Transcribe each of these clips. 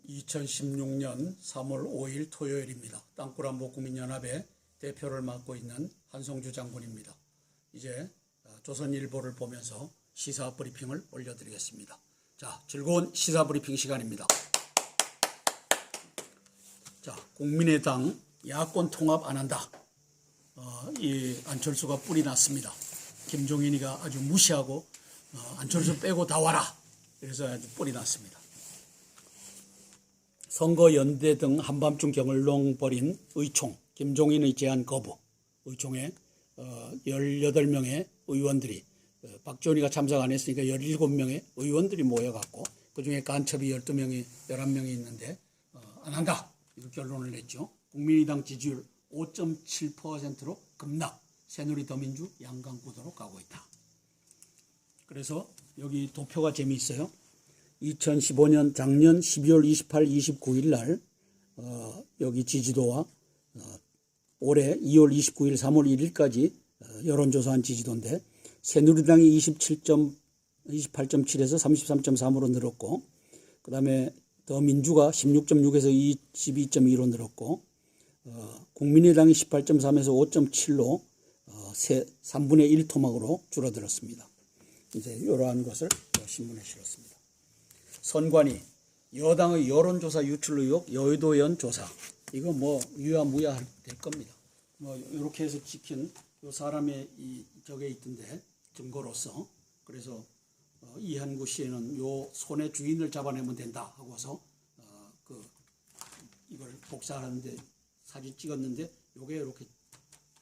2016년 3월 5일 토요일입니다. 땅굴안보국민연합의 대표를 맡고 있는 한성주 장군입니다. 이제 조선일보를 보면서 시사 브리핑을 올려드리겠습니다. 자, 즐거운 시사 브리핑 시간입니다. 자, 국민의당 야권 통합 안 한다. 이 안철수가 뿔이 났습니다. 김종인이가 아주 무시하고 안철수 빼고 다 와라. 그래서 아주 뿔이 났습니다. 선거연대 등 한밤중 경을롱 벌인 의총, 김종인의 제안 거부, 의총에 18명의 의원들이, 박지원이가 참석 안 했으니까 17명의 의원들이 모여갖고 그중에 간첩이 12명이, 11명이 있는데 안 한다. 이렇게 결론을 냈죠. 국민의당 지지율 5.7%로 급락, 새누리더민주 양강구도로 가고 있다. 그래서 여기 도표가 재미있어요. 2015년 작년 12월 28, 29일 날 여기 지지도와 올해 2월 29일, 3월 1일까지 여론조사한 지지도인데 새누리당이 28.7에서 33.3으로 늘었고 그 다음에 더민주가 16.6에서 22.2로 늘었고 국민의당이 18.3에서 5.7로 3분의 1 토막으로 줄어들었습니다. 이제 이러한 것을 신문에 실었습니다. 선관위 여당의 여론조사 유출 의혹 여의도연 조사, 이거 뭐 유야무야 될 겁니다. 뭐 이렇게 해서 찍힌 요 사람의 저게 있던데 증거로서, 그래서 이한구 씨는 요 손의 주인을 잡아내면 된다 하고서 이걸 복사하는데 사진 찍었는데 요게 이렇게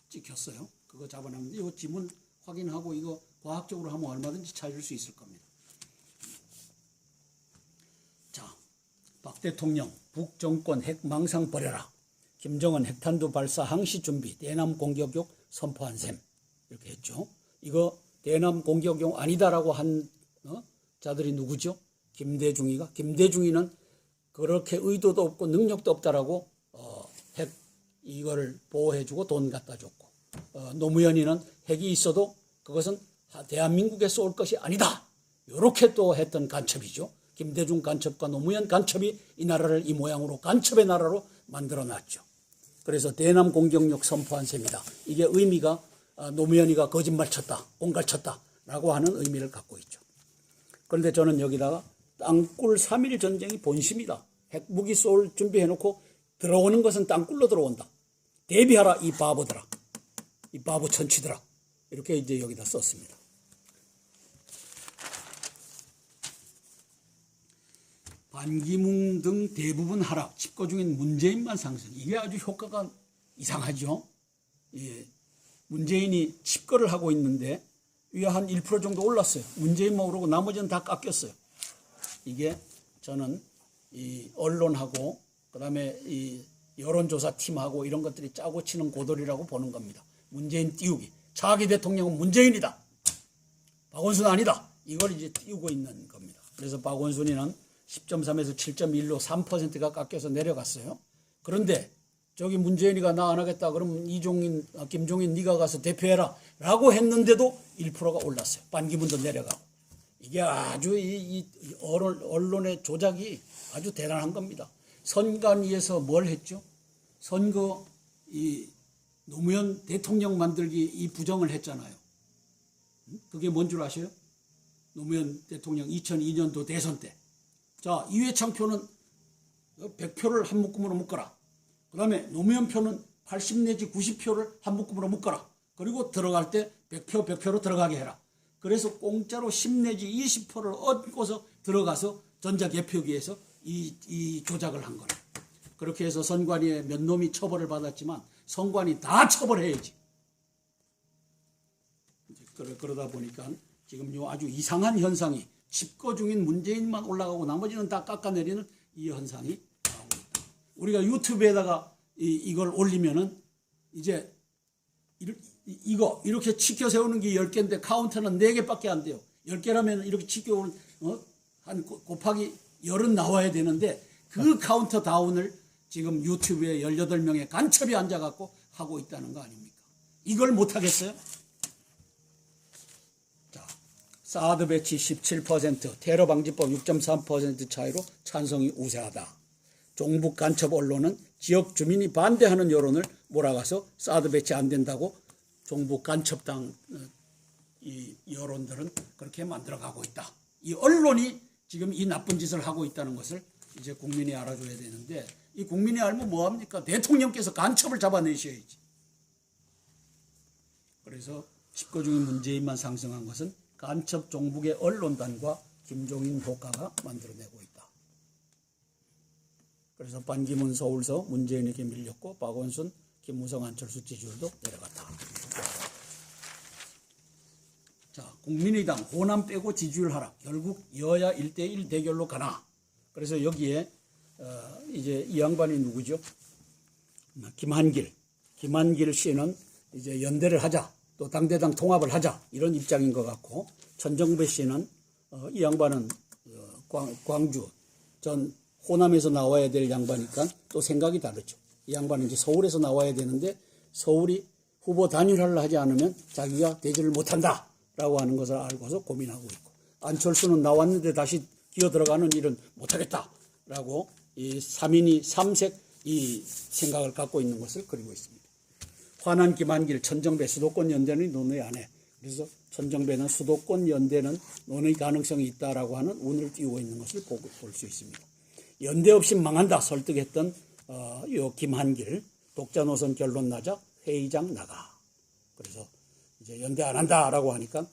찍혔어요. 그거 잡아내면 이거 지문 확인하고 이거 과학적으로 하면 얼마든지 찾을 수 있을 겁니다. 자, 박 대통령 북정권 핵망상 버려라. 김정은 핵탄두 발사 항시 준비, 대남 공격용 선포한 셈. 이렇게 했죠. 이거 대남 공격용 아니다라고 한 자들이 누구죠? 김대중이가. 김대중이는 그렇게 의도도 없고 능력도 없다라고 핵 이거를 보호해주고 돈 갖다 줬고, 노무현이는 핵이 있어도 그것은 대한민국에 쏠 것이 아니다. 이렇게 또 했던 간첩이죠. 김대중 간첩과 노무현 간첩이 이 나라를 이 모양으로 간첩의 나라로 만들어놨죠. 그래서 대남 공격력 선포한 셈이다. 이게 의미가 노무현이가 거짓말 쳤다, 공갈 쳤다라고 하는 의미를 갖고 있죠. 그런데 저는 여기다가 땅굴 3.1 전쟁이 본심이다. 핵무기 쏠 준비해놓고 들어오는 것은 땅굴로 들어온다. 대비하라 이 바보들아, 이 바보 천치들아. 이렇게 이제 여기다 썼습니다. 반기문 등 대부분 하락, 집거 중인 문재인만 상승. 이게 아주 효과가 이상하죠. 예. 문재인이 집거를 하고 있는데 위에 한 1% 정도 올랐어요. 문재인만 오르고 나머지는 다 깎였어요. 이게 저는 이 언론하고 그다음에 이 여론조사 팀하고 이런 것들이 짜고 치는 고돌이라고 보는 겁니다. 문재인 띄우기. 차기 대통령은 문재인이다. 박원순 아니다. 이걸 이제 띄우고 있는 겁니다. 그래서 박원순이는 10.3에서 7.1로 3%가 깎여서 내려갔어요. 그런데 저기 문재인이가 나 안 하겠다 그러면 김종인 네가 가서 대표해라 라고 했는데도 1%가 올랐어요. 반기문도 내려가고. 이게 아주 이 언론의 조작이 아주 대단한 겁니다. 선관위에서 뭘 했죠? 선거 노무현 대통령 만들기 이 부정을 했잖아요. 그게 뭔 줄 아세요? 노무현 대통령 2002년도 대선 때. 자, 이회창 표는 100표를 한 묶음으로 묶어라. 그 다음에 노무현 표는 80 내지 90표를 한 묶음으로 묶어라. 그리고 들어갈 때 100표로 들어가게 해라. 그래서 공짜로 10 내지 20표를 얻고서 들어가서 전자개표기에서 이 조작을 한 거예요. 그렇게 해서 선관위에 몇 놈이 처벌을 받았지만 선관위 다 처벌해야지. 그러다 보니까 지금 요 아주 이상한 현상이 집거 중인 문재인만 올라가고 나머지는 다 깎아내리는 이 현상이 나오고 있다. 우리가 유튜브에다가 이걸 올리면은 이제 이거 이렇게 치켜 세우는 게 10개인데 카운터는 4개밖에 안 돼요. 10개라면 이렇게 치켜 한 곱하기 10은 나와야 되는데 그 카운터 다운을 지금 유튜브에 18명의 간첩이 앉아갖고 하고 있다는 거 아닙니까? 이걸 못하겠어요? 사드 배치 17%, 테러 방지법 6.3% 차이로 찬성이 우세하다. 종북 간첩 언론은 지역 주민이 반대하는 여론을 몰아가서 사드 배치 안 된다고 종북 간첩당 이 여론들은 그렇게 만들어가고 있다. 이 언론이 지금 이 나쁜 짓을 하고 있다는 것을 이제 국민이 알아줘야 되는데, 이 국민이 알면 뭐합니까? 대통령께서 간첩을 잡아내셔야지. 그래서 집거 중인 문재인만 상승한 것은 간첩 종북의 언론단과 김종인 효과가 만들어내고 있다. 그래서 반기문 서울서 문재인에게 밀렸고, 박원순, 김무성, 안철수 지지율도 내려갔다. 자, 국민의당 호남 빼고 지지율 하락. 결국 여야 1대1 대결로 가나. 그래서 여기에 이제 이 양반이 누구죠? 김한길 씨는 이제 연대를 하자, 또 당대당 통합을 하자, 이런 입장인 것 같고, 천정배 씨는 이 양반은 광주 전 호남에서 나와야 될 양반이니까 또 생각이 다르죠. 이 양반은 이제 서울에서 나와야 되는데, 서울이 후보 단일화를 하지 않으면 자기가 대전을 못한다 라고 하는 것을 알고서 고민하고 있고, 안철수는 나왔는데 다시 기어 들어가는 일은 못하겠다 라고 이 3인이 삼색 이 생각을 갖고 있는 것을 그리고 있습니다. 화난 김한길, 천정배 수도권 연대는 논의 안 해. 그래서 천정배는 수도권 연대는 논의 가능성이 있다라고 하는 운을 띄우고 있는 것을 볼 수 있습니다. 연대 없이 망한다 설득했던 요 김한길, 독자 노선 결론 나자 회의장 나가. 그래서 이제 연대 안 한다라고 하니까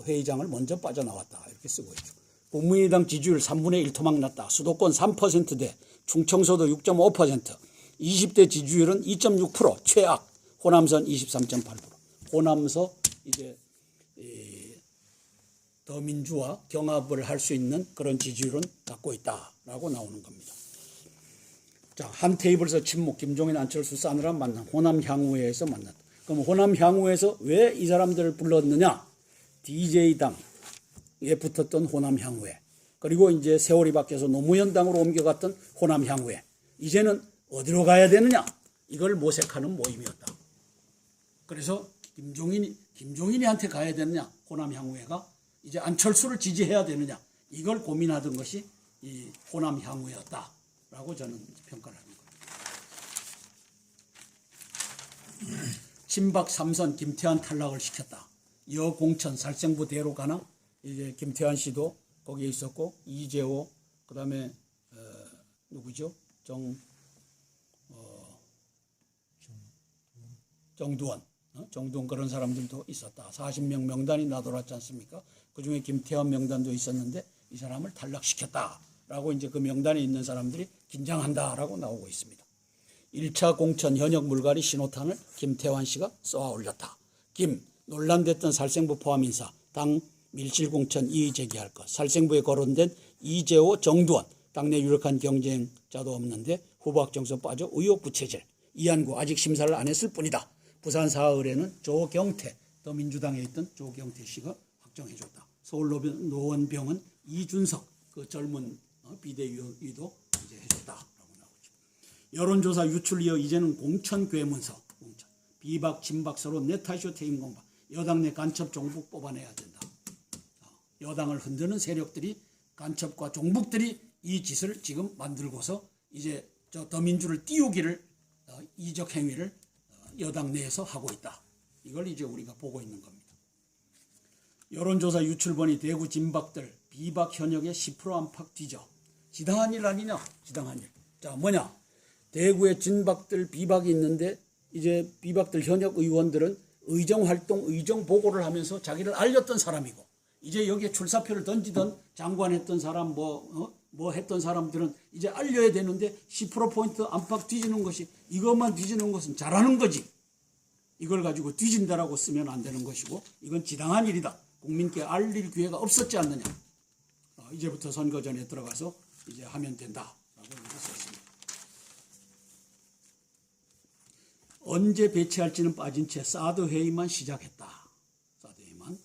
회의장을 먼저 빠져나왔다 이렇게 쓰고 있죠. 국민의당 지지율 3분의 1 토막 났다. 수도권 3%대, 충청서도 6.5%, 20대 지지율은 2.6%, 최악. 호남선 23.8%. 호남서 이제 더민주와 경합을 할 수 있는 그런 지지율은 갖고 있다라고 나오는 겁니다. 자, 한 테이블에서 친목, 김종인, 안철수 싸늘한 만남, 호남 향후회에서 만났다. 그럼 호남 향후에서 왜 이 사람들을 불렀느냐? DJ당에 붙었던 호남 향후회, 그리고 이제 세월이 바뀌어서 노무현당으로 옮겨갔던 호남 향후회, 이제는 어디로 가야 되느냐? 이걸 모색하는 모임이었다. 그래서 김종인이한테 가야 되느냐? 호남 향후회가 이제 안철수를 지지해야 되느냐? 이걸 고민하던 것이 이 호남 향후회였다라고 저는 평가를 하는 겁니다. 친박 3선 김태환 탈락을 시켰다. 여공천 살생부대로 가나? 이제 김태환 씨도 거기에 있었고, 이재호, 그다음에 누구죠? 정두원 그런 사람들도 있었다. 40명 명단이 나돌았지 않습니까? 그중에 김태환 명단도 있었는데 이 사람을 탈락시켰다라고 이제 그 명단에 있는 사람들이 긴장한다라고 나오고 있습니다. 1차 공천 현역 물갈이 신호탄을 김태환 씨가 쏘아 올렸다. 논란됐던 살생부 포함 인사, 당 밀실 공천 이의 제기할 것, 살생부에 거론된 이재호, 정두원, 당내 유력한 경쟁자도 없는데 후보 확정서 빠져 의혹 부채질, 이한구 아직 심사를 안 했을 뿐이다. 부산 사흘에는 조경태, 더민주당에 있던 조경태 씨가 확정해줬다. 서울 노원병은 이준석, 그 젊은 비대위도 이제 해줬다라고 나오죠. 여론조사 유출 이어 이제는 공천 괴문서, 비박 친박 서로 내 탓이오 퇴임 공방, 여당 내 간첩 종북 뽑아내야 된다. 여당을 흔드는 세력들이, 간첩과 종북들이 이 짓을 지금 만들고서 이제 저 더민주를 띄우기를, 이적 행위를 여당 내에서 하고 있다. 이걸 이제 우리가 보고 있는 겁니다. 여론조사 유출본이 대구 진박들 비박 현역의 10% 안팎 뒤져. 지당한 일 아니냐? 지당한 일. 자, 뭐냐? 대구의 진박들 비박이 있는데 이제 비박들 현역 의원들은 의정활동, 의정보고를 하면서 자기를 알렸던 사람이고, 이제 여기에 출사표를 던지던 장관했던 사람, 뭐 했던 사람들은 이제 알려야 되는데 10%포인트 안팎 뒤지는 것이, 이것만 뒤지는 것은 잘하는 거지. 이걸 가지고 뒤진다라고 쓰면 안 되는 것이고, 이건 지당한 일이다. 국민께 알릴 기회가 없었지 않느냐. 이제부터 선거 전에 들어가서 이제 하면 된다라고 이렇게 썼습니다. 언제 배치할지는 빠진 채 사드 회의만 시작했다. 사드 회의만.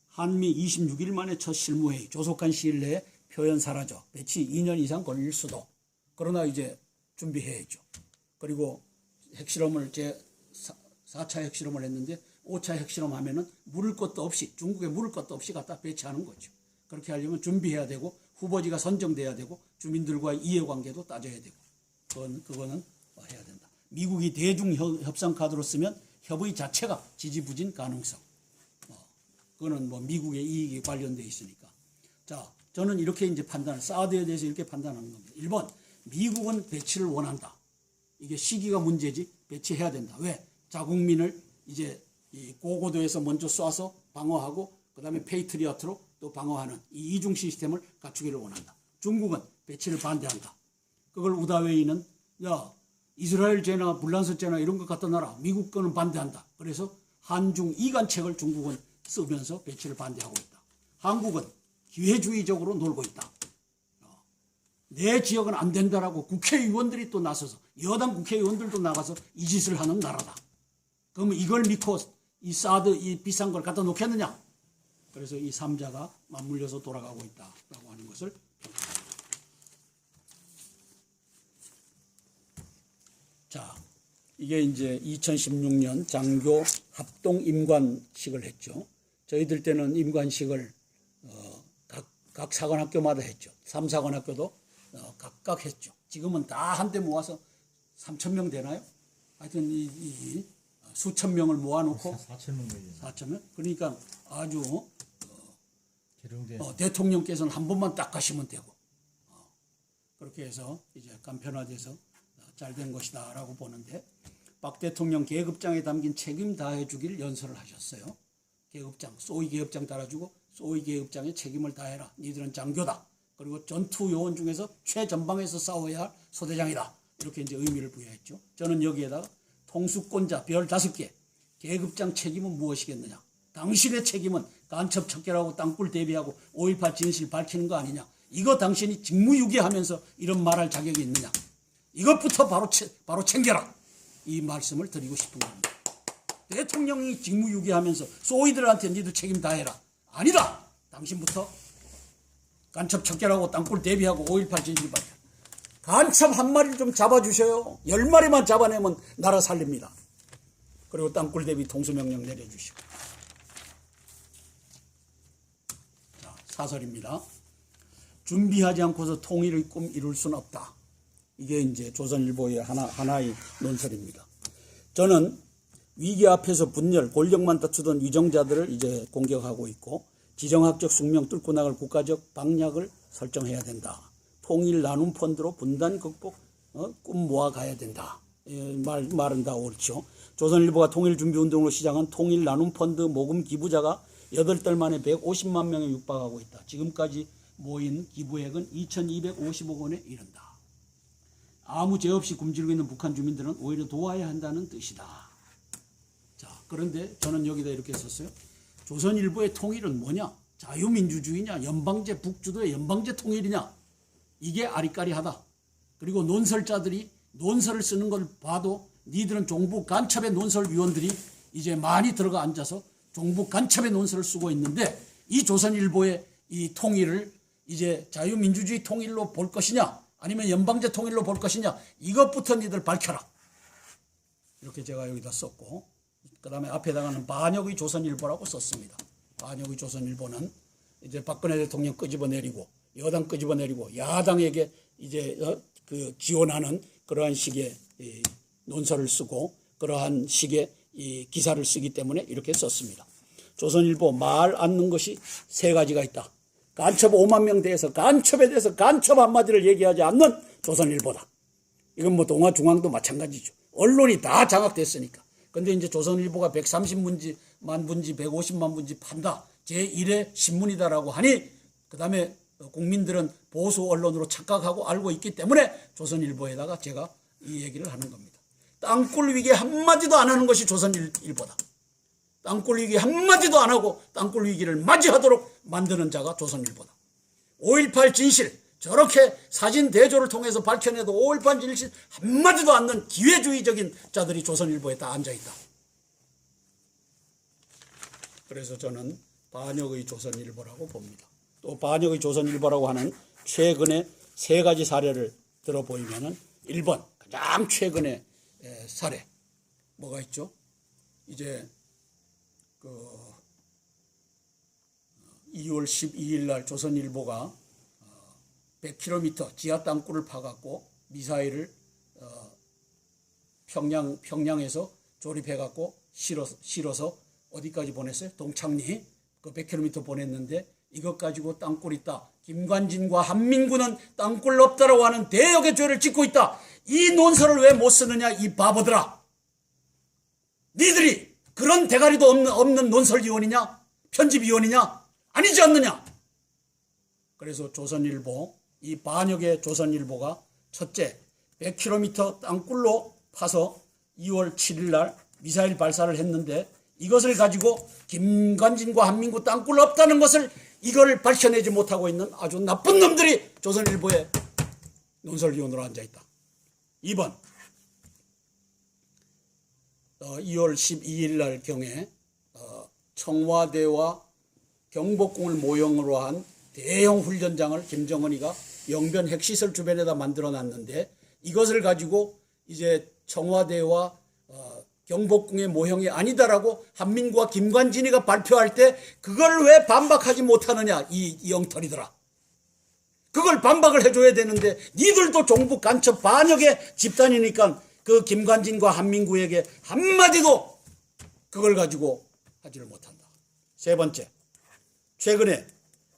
한미 26일 만에 첫 실무회의, 조속한 시일 내에 표현 사라져. 배치 2년 이상 걸릴 수도. 그러나 이제 준비해야죠. 그리고 핵실험을 4차 핵실험을 했는데 5차 핵실험 하면은 물을 것도 없이, 중국에 물을 것도 없이 갖다 배치하는 거죠. 그렇게 하려면 준비해야 되고 후보지가 선정돼야 되고 주민들과의 이해관계도 따져야 되고 그거는 해야 된다. 미국이 대중 협상 카드로 쓰면 협의 자체가 지지부진 가능성. 그거는 뭐 미국의 이익에 관련돼 있으니까. 자, 저는 이렇게 이제 사드에 대해서 이렇게 판단하는 겁니다. 1번, 미국은 배치를 원한다. 이게 시기가 문제지 배치해야 된다. 왜? 자국민을 이제 이 고고도에서 먼저 쏴서 방어하고 그다음에 페이트리어트로 또 방어하는 이 이중 시스템을 갖추기를 원한다. 중국은 배치를 반대한다. 그걸 우다웨이는 이스라엘 제나 불란서 제나 이런 것 갖다 놔라. 미국 거는 반대한다. 그래서 한중 이간책을 중국은 쓰면서 배치를 반대하고 있다. 한국은 기회주의적으로 놀고 있다. 내 지역은 안 된다라고 국회의원들이 또 나서서 여당 국회의원들도 나가서 이 짓을 하는 나라다. 그러면 이걸 믿고 이 사드 이 비싼 걸 갖다 놓겠느냐? 그래서 이 3자가 맞물려서 돌아가고 있다라고 하는 것을 평가합니다. 자, 이게 이제 2016년 장교 합동 임관식을 했죠. 저희들 때는 임관식을 각 사관학교마다 했죠. 3사관학교도 각각 했죠. 지금은 다 한데 모아서 3,000명 되나요? 하여튼 이 수천 명을 모아놓고 4,000명 되죠. 4,000명? 그러니까 아주 대통령께서는 한 번만 딱 가시면 되고 그렇게 해서 이제 간편화돼서 잘 된 것이다라고 보는데 박 대통령 계급장에 담긴 책임 다해주길 연설을 하셨어요. 계급장, 소위 계급장 달아주고 소위 계급장에 책임을 다해라. 니들은 장교다. 그리고 전투 요원 중에서 최전방에서 싸워야 할 소대장이다. 이렇게 이제 의미를 부여했죠. 저는 여기에다가 통수권자 별 5개 계급장 책임은 무엇이겠느냐. 당신의 책임은 간첩 척결하고 땅굴 대비하고 5.18 진실 밝히는 거 아니냐. 이거 당신이 직무유기하면서 이런 말할 자격이 있느냐. 이것부터 바로 챙겨라. 이 말씀을 드리고 싶은 겁니다. 대통령이 직무유기하면서 소위들한테 니들 책임 다해라. 아니다. 당신부터 간첩 척결하고 땅굴 대비하고 5.18 진실 밝혀. 간첩 한 마리를 좀 잡아주셔요. 10마리만 잡아내면 나라 살립니다. 그리고 땅굴 대비 통수명령 내려주시고. 자, 사설입니다. 준비하지 않고서 통일의 꿈 이룰 수는 없다. 이게 이제 조선일보의 하나의 논설입니다. 저는 위기 앞에서 분열, 권력만 다투던 위정자들을 이제 공격하고 있고 지정학적 숙명 뚫고 나갈 국가적 방향을 설정해야 된다. 통일 나눔 펀드로 분단 극복 꿈 모아 가야 된다. 말은 다 옳죠. 조선일보가 통일준비운동으로 시작한 통일 나눔 펀드 모금 기부자가 8달 만에 150만 명에 육박하고 있다. 지금까지 모인 기부액은 2,250억 원에 이른다. 아무 죄 없이 굶주리고 있는 북한 주민들은 오히려 도와야 한다는 뜻이다. 자, 그런데 저는 여기다 이렇게 썼어요. 조선일보의 통일은 뭐냐? 자유민주주의냐? 연방제 북주도의 연방제 통일이냐? 이게 아리까리하다. 그리고 논설자들이 논설을 쓰는 걸 봐도 니들은 종북 간첩의 논설위원들이 이제 많이 들어가 앉아서 종북 간첩의 논설을 쓰고 있는데 이 조선일보의 이 통일을 이제 자유민주주의 통일로 볼 것이냐 아니면 연방제 통일로 볼 것이냐 이것부터 니들 밝혀라. 이렇게 제가 여기다 썼고 그 다음에 앞에다가는 반역의 조선일보라고 썼습니다. 반역의 조선일보는 이제 박근혜 대통령 끄집어내리고 여당 끄집어내리고 야당에게 이제 그 지원하는 그러한 식의 논설을 쓰고 그러한 식의 이 기사를 쓰기 때문에 이렇게 썼습니다. 조선일보 말 않는 것이 3가지가 있다. 간첩 5만 명 대해서 간첩에 대해서 간첩 한마디를 얘기하지 않는 조선일보다. 이건 뭐 동아중앙도 마찬가지죠. 언론이 다 장악됐으니까. 근데 이제 조선일보가 130만 분지 150만 분지 판다. 제1의 신문이다라고 하니 그 다음에 국민들은 보수 언론으로 착각하고 알고 있기 때문에 조선일보에다가 제가 이 얘기를 하는 겁니다. 땅굴 위기 한마디도 안 하는 것이 조선일보다. 땅굴 위기 한마디도 안 하고 땅굴 위기를 맞이하도록 만드는 자가 조선일보다. 5.18 진실 저렇게 사진 대조를 통해서 밝혀내도 5.18 진실 한마디도 않는 기회주의적인 자들이 조선일보에 다 앉아있다. 그래서 저는 반역의 조선일보라고 봅니다. 또 반역의 조선일보라고 하는 최근의 3가지 사례를 들어보이면은 1번 가장 최근의 사례 뭐가 있죠? 이제 2월 12일 날 조선일보가 100km 지하 땅굴을 파갖고 미사일을 평양에서 조립해갖고 실어서 어디까지 보냈어요? 동창리 그 100km 보냈는데 이것 가지고 땅굴 있다. 김관진과 한민구는 땅굴 없다라고 하는 대역의 죄를 짓고 있다. 이 논설을 왜 못 쓰느냐 이 바보들아. 니들이 그런 대가리도 없는 논설위원이냐? 편집위원이냐? 아니지 않느냐? 그래서 조선일보 이 반역의 조선일보가 첫째 100km 땅굴로 파서 2월 7일 날 미사일 발사를 했는데 이것을 가지고 김관진과 한민구 땅굴 없다는 것을 이걸 밝혀내지 못하고 있는 아주 나쁜 놈들이 조선일보에 논설위원으로 앉아있다. 2번 2월 12일 날 경에 청와대와 경복궁을 모형으로 한 대형 훈련장을 김정은이가 영변 핵시설 주변에다 만들어 놨는데 이것을 가지고 이제 청와대와 경복궁의 모형이 아니다라고 한민구와 김관진이가 발표할 때 그걸 왜 반박하지 못하느냐 이 엉터리들아. 그걸 반박을 해줘야 되는데 니들도 종북 간첩 반역의 집단이니까 그 김관진과 한민구에게 한마디도 그걸 가지고 하지를 못한다. 세 번째, 최근에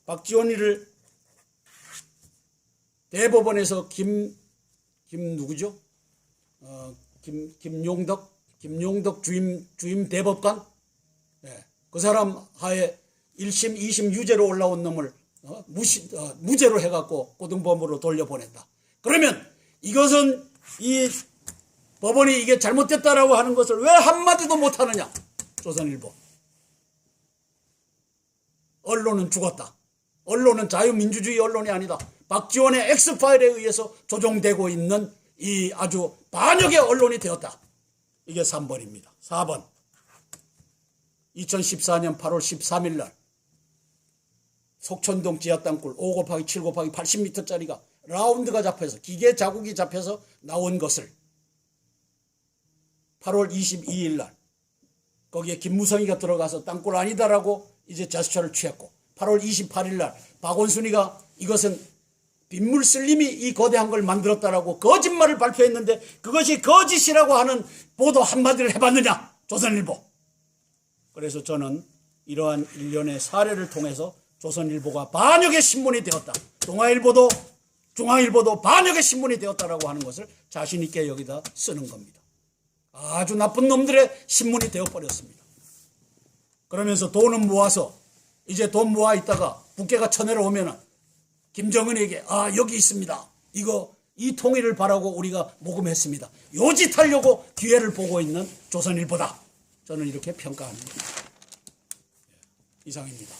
박지원이를 대법원에서 누구죠? 김용덕 주임 대법관? 네. 그 사람 하에 1심, 2심 유죄로 올라온 놈을 무죄로 해갖고 고등법원으로 돌려보냈다. 그러면 이것은 이 법원이 이게 잘못됐다라고 하는 것을 왜 한마디도 못하느냐? 조선일보. 언론은 죽었다. 언론은 자유민주주의 언론이 아니다. 박지원의 X파일에 의해서 조종되고 있는 이 아주 반역의 언론이 되었다. 이게 3번입니다. 4번 2014년 8월 13일 날 속천동 지하 땅굴 5곱하기 80m짜리가 라운드가 잡혀서 기계 자국이 잡혀서 나온 것을 8월 22일 날 거기에 김무성이가 들어가서 땅굴 아니다라고 이제 제스처를 취했고 8월 28일 날 박원순이가 이것은 빗물슬림이 이 거대한 걸 만들었다라고 거짓말을 발표했는데 그것이 거짓이라고 하는 보도 한마디를 해봤느냐? 조선일보. 그래서 저는 이러한 일련의 사례를 통해서 조선일보가 반역의 신문이 되었다. 중앙일보도 반역의 신문이 되었다라고 하는 것을 자신 있게 여기다 쓰는 겁니다. 아주 나쁜 놈들의 신문이 되어버렸습니다. 그러면서 돈은 모아서 이제 돈 모아 있다가 국회가 쳐내러 오면은 김정은에게 여기 있습니다. 이 통일을 바라고 우리가 모금했습니다. 요짓 하려고 기회를 보고 있는 조선일보다. 저는 이렇게 평가합니다. 이상입니다.